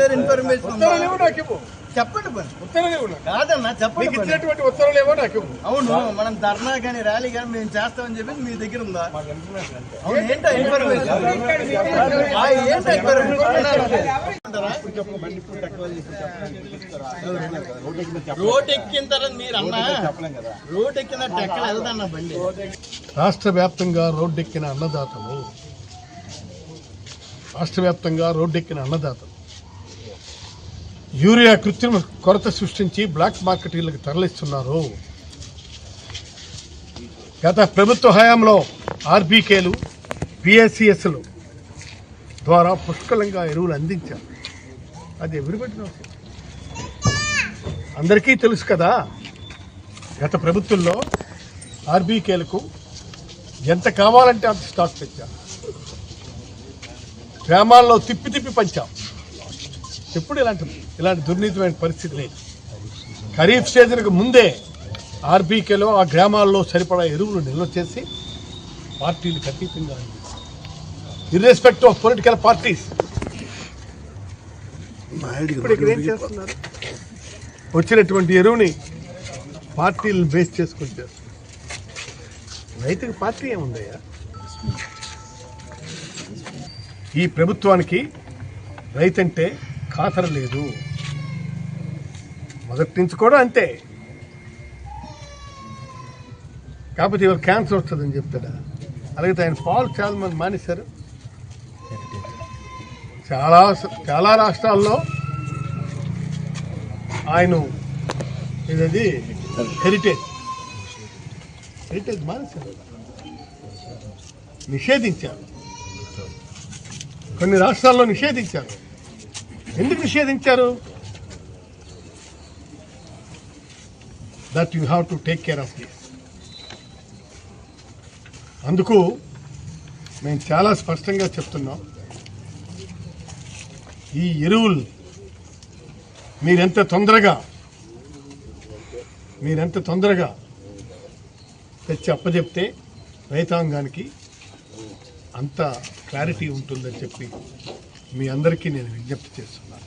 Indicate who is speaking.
Speaker 1: ఇచ్చారు ఇన్ఫర్మేషన్? చెప్పండి కాదన్నా, చెప్పండి. అవును, మనం ధర్నా కానీ ర్యాలీ కానీ మేము చేస్తామని చెప్పి మీ దగ్గర ఉందా? అవును, ఏంటో ఇన్ఫర్మేషన్? రోడ్ ఎక్కిన తర్వాత మీరు అన్నా, రోడ్ ఎక్కిన ఎక్కడ వెళ్దన్నా బండి?
Speaker 2: రాష్ట్ర వ్యాప్తంగా రోడ్డెక్కిన అన్నదాతలు యూరియా కృత్రిమ కొరత సృష్టించి బ్లాక్ మార్కెట్లకు తరలిస్తున్నారు. గత ప్రభుత్వ హయాంలో ఆర్బీకేలు, పిఎస్సిఎస్లు ద్వారా పుష్కలంగా ఎరువులు అందించారు. అది ఎవరిబెట్టిన అందరికీ తెలుసు కదా. గత ప్రభుత్వంలో ఆర్బీకేలకు ఎంత కావాలంటే అంత స్టాక్ తెచ్చాం. గ్రామాల్లో తిప్పి పంచాం. ఎప్పుడు ఇలాంటి దుర్నీతమైన పరిస్థితి లేదు. ఖరీఫ్ సీజన్కు ముందే ఆర్బీకేలో ఆ గ్రామాల్లో సరిపడా ఎరువులు నిల్వ చేసి పార్టీలకు అతీతంగా ఇర్రెస్పెక్టివ్ ఆఫ్ పొలిటికల్ పార్టీస్. ఇప్పుడు ఇక్కడ ఏం చేస్తున్నారు? వచ్చినటువంటి ఎరువుని పార్టీలను బేస్ చేసుకుని చేస్తున్నారు. రైతుకి పార్టీ ఏముందయ్యా? ఈ ప్రభుత్వానికి రైతంటే ఖాతర లేదు. మొదటి నుంచి కూడా అంతే. కాకపోతే ఇవాళ క్యాన్సర్ వస్తుందని చెప్తాడా? అలాగే ఆయన పాలు చాలా మంది మానేశారు. చాలా రాష్ట్రాల్లో ఆయన ఇదది హెరిటేజ్ మానేశారు, నిషేధించారు. కొన్ని రాష్ట్రాల్లో నిషేధించారు. ఎందుకు నిషేధించారు? That you have to take care of this. అందుకు మేము చాలా స్పష్టంగా చెప్తున్నాం, ఈ ఎరువులు మీరెంత తొందరగా తెచ్చి అప్పచెప్తే రైతాంగానికి అంత క్లారిటీ ఉంటుందని చెప్పి మీ అందరికీ నేను విజ్ఞప్తి చేస్తున్నాను.